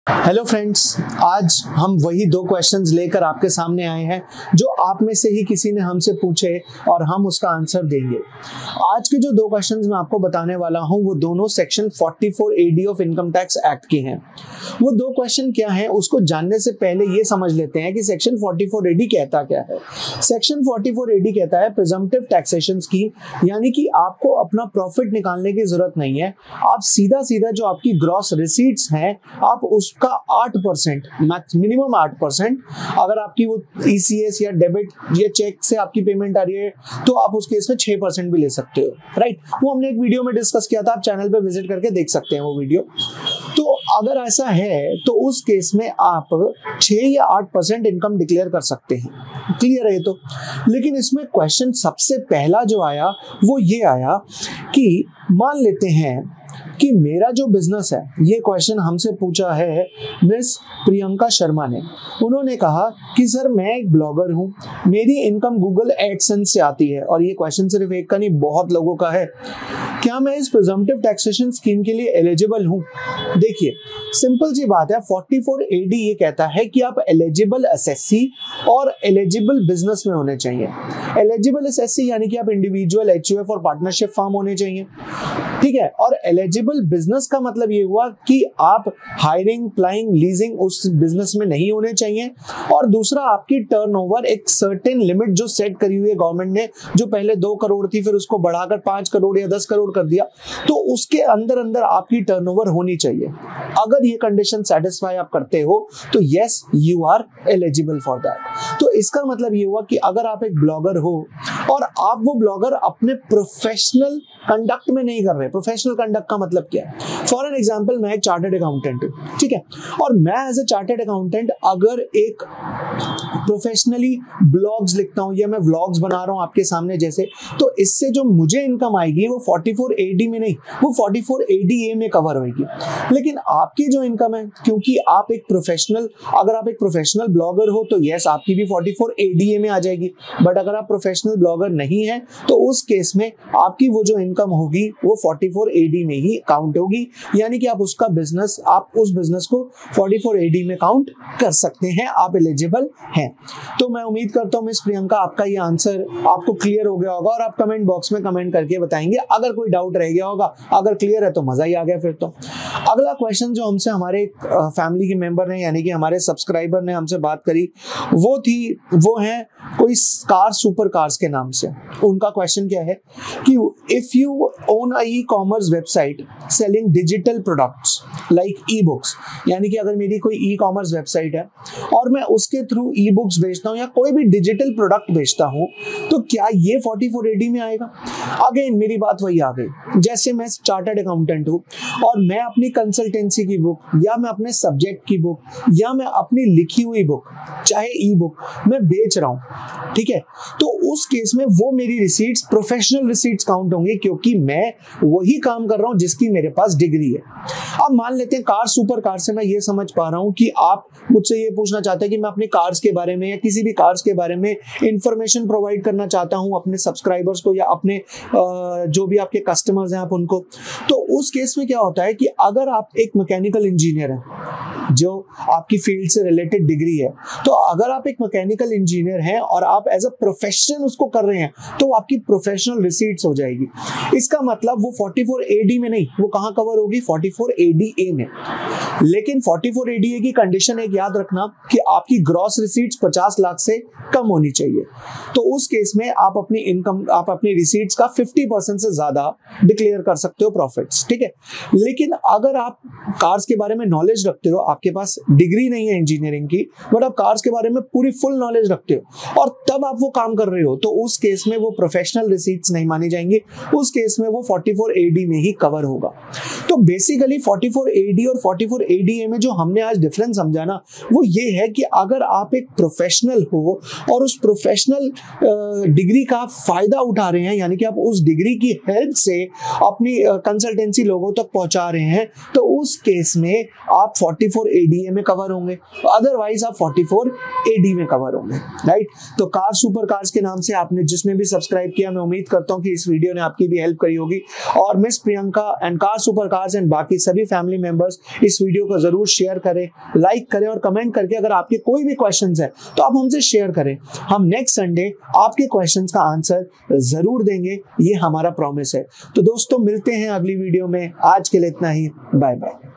Hello friends, आज हम वही दो क्वेश्चंस लेकर आपके सामने आए हैं जो आप में से ही किसी ने हमसे पूछे और हम उसका आंसर देंगे। आज के जो दो क्वेश्चंस मैं आपको बताने वाला हूं वो दोनों section 44 AD of income tax act के हैं। वो दो क्वेश्चन क्या हैं उसको जानने से पहले ये समझ लेते हैं कि सेक्शन 44 AD कहता क्या है। सेक्शन 44 AD कहता है प्रिजम्पटिव टैक्सेशन स्कीम, यानी कि आपको अपना प्रॉफिट निकालने की जरूरत नहीं है। आप सीधा सीधा जो आपकी ग्रॉस रिसीट्स हैं आप उसका 8%, मिनिमम 8%, अगर आपकी वो ECS या डेबिट या चेक से आपकी पेमेंट आ रही है तो आप उस केस में 6% भी ले सकते हो, राइट। वो हमने एक वीडियो में डिस्कस किया था, आप चैनल पे विजिट करके देख सकते हैं वो वीडियो। तो अगर ऐसा है तो उस केस में आप 6 या 8% इनकम डिक्लेयर कर सकते हैं। क्लियर है तो। लेकिन इसमें क्वेश्चन सबसे पहला जो आया वो ये आया कि मान लेते हैं कि मेरा जो बिजनेस है, ये क्वेश्चन हमसे पूछा है मिस प्रियंका शर्मा ने। उन्होंने कहा कि सर मैं एक ब्लॉगर हूँ, मेरी इनकम गूगल एडसेंस से आती है, और ये क्वेश्चन सिर्फ एक का नहीं बहुत लोगों का है। क्या मैं इस प्रिजम्पटिव टैक्सेशन स्कीम के लिए एलिजिबल हूँ? देखिए सिंपल सी बात है, 44 AD ये कहता है कि आप एलिजिबल एसएससी और एलिजिबल बिजनेस में होने चाहिए। एलिजिबल एसएससी यानी कि आप इंडिविजुअल, HUF और पार्टनरशिप फर्म होने चाहिए, ठीक है। और एलिजिबल बिजनेस का मतलब ये हुआ कि आप हायरिंग, प्लाइंग, लीजिंग उस बिजनेस में नहीं होने चाहिए। और दूसरा, आपकी टर्नओवर एक सर्टेन लिमिट जो सेट करी हुई है गवर्नमेंट ने, जो पहले 2 करोड़ थी फिर उसको बढ़ाकर 5 करोड़ या 10 करोड़ कर दिया, तो उसके अंदर अंदर आपकी टर्नओवर होनी चाहिए। अगर ये कंडीशन सेटिस्फाई आप करते हो तो yes you are eligible for that. तो इसका मतलब ये हुआ कि अगर आप एक ब्लॉगर हो और आप वो ब्लॉगर अपने प्रोफेशनल कंडक्ट में नहीं कर रहे। प्रोफेशनल कंडक्ट का मतलब क्या है? फॉर एन एग्जांपल, मैं एक चार्टर्ड अकाउंटेंट हूं, ठीक है, और मैं एज ए चार्टर्ड अकाउंटेंट अगर एक प्रोफेशनली ब्लॉग्स लिखता हूं या मैं व्लॉग्स बना रहा हूं आपके सामने जैसे, तो इससे जो मुझे इनकम आएगी वो 44 AD में नहीं, वो 44 ADA में कवर होगी। लेकिन आपकी जो इनकम है, क्योंकि आप एक प्रोफेशनल, अगर आप एक प्रोफेशनल ब्लॉगर हो तो यस आपकी भी 44 ADA में आ जाएगी। बट अगर आप प्रोफेशनल ब्लॉगर नहीं है तो उस केस में आपकी वो जो इनकम होगी वो 44 AD में ही काउंट होगी, यानी कि आप उसका बिजनेस, आप उस बिजनेस को 44 AD में काउंट कर सकते हैं, आप एलिजिबल हैं। तो मैं उम्मीद करता हूं मिस प्रियंका आपका ये आंसर आपको क्लियर हो गया होगा और आप कमेंट बॉक्स में कमेंट करके बताएंगे अगर कोई डाउट रह गया होगा। अगर क्लियर है तो मजा ही आ गया फिर तो। अगला क्वेश्चन जो हमसे हमारे फैमिली के मेंबर ने, यानी कि हमारे सब्सक्राइबर ने हमसे बात करी, वो है कोई कार सुपर कार्स के नाम से। उनका क्वेश्चन क्या है कि if you own a e-commerce website selling digital products like e-books, यानी कि अगर मेरी कोई ई-कॉमर्स वेबसाइट है और मैं उसके थ्रू ई-बुक्स बेचता हूं या कोई भी डिजिटल प्रोडक्ट बेचता हूं, तो क्या ये 44 AD में आएगा? अगेन मेरी बात वही आ गई, जैसे मैं चार्टर्ड अकाउंटेंट हूं और मैं अपनी कंसल्टेंसी की बुक या मैं अपने सब्जेक्ट की बुक या मैं अपनी लिखी हुई बुक, चाहे ई-बुक, मैं बेच रहा हूं, ठीक है, तो उस केस में वो मेरी रिसीट्स प्रोफेशनल रिसीट्स काउंट होंगी, क्योंकि मैं वही काम कर रहा हूं जिसकी मेरे पास डिग्री है। अब मान लेते हैं कार सुपर कार से मैं ये समझ पा रहा हूं कि आप मुझसे ये पूछना चाहते हैं कि मैं अपनी कार्स के बारे में या किसी भी कार्स के बारे में इंफॉर्मेशन प्रोवाइड करना चाहता हूं अपने सब्सक्राइबर्स को या अपने जो भी आपके कस्टमर्स हैं आप उनको। तो उस केस में क्या होता है कि अगर आप एक मैकेनिकल इंजीनियर हैं जो आपकी फील्ड से रिलेटेड डिग्री है, तो अगर आप एक मैकेनिकल इंजीनियर हैं और आप एज अ प्रोफेशन उसको कर रहे हैं तो आपकी प्रोफेशनल रिसीट्स हो जाएगी। इसका मतलब वो 44 AD में नहीं, वो कहां कवर होगी? 44 ADA में। लेकिन 44 ADA की कंडीशन एक याद रखना कि आपकी ग्रॉस रिसीट्स 50 लाख से कम होनी चाहिए। तो उस केस में आप अपनी इनकम, आप अपनी रिसीट्स का 50% से ज्यादा डिक्लेयर कर सकते हो प्रॉफिट्स, ठीक है। लेकिन अगर आप कार्स के बारे में नॉलेज रखते हो, आपके पास डिग्री नहीं है इंजीनियरिंग की, बट आप कार्स के बारे में पूरी फुल नॉलेज रखते हो और तब आप वो काम कर रहे हो, तो उस केस में वो प्रोफेशनल रिसीट्स नहीं मानी जाएंगी। उस केस में वो 44 AD में ही कवर होगा। तो बेसिकली 44 AD और 44 ADA में जो हमने आज डिफरेंस समझा ना, वो ये है कि अगर आप एक प्रोफेशनल हो और उस प्रोफेशनल डिग्री का फायदा उठा रहे हैं, यानी कि आप उस डिग्री की हेल्प से अपनी कंसल्टेंसी लोगों तक पहुंचा रहे हैं, तो उस केस में आप 44 ADA में कवर होंगे, अदरवाइज आप 44 AD में कवर होंगे, राइट। तो कार सुपर कार्स के नाम से आपने जिसने भी सब्सक्राइब किया, मैं उम्मीद करता हूं कि इस वीडियो ने आपकी भी हेल्प करी होगी। और miss Priyanka and car super cars and बाकी सभी फैमिली मेंबर्स इस वीडियो को जरूर शेयर करें, लाइक करें और कमेंट करके अगर आपके कोई भी क्वेश्चंस है तो आप हमसे शेयर करें। हम नेक्स्ट संडे आपके क्वेश्चंस का आंसर जरूर देंगे, ये हमारा प्रॉमिस है। तो दोस्तों मिलते हैं अगली वीडियो में, आज के लिए इतना ही, बाय बाय।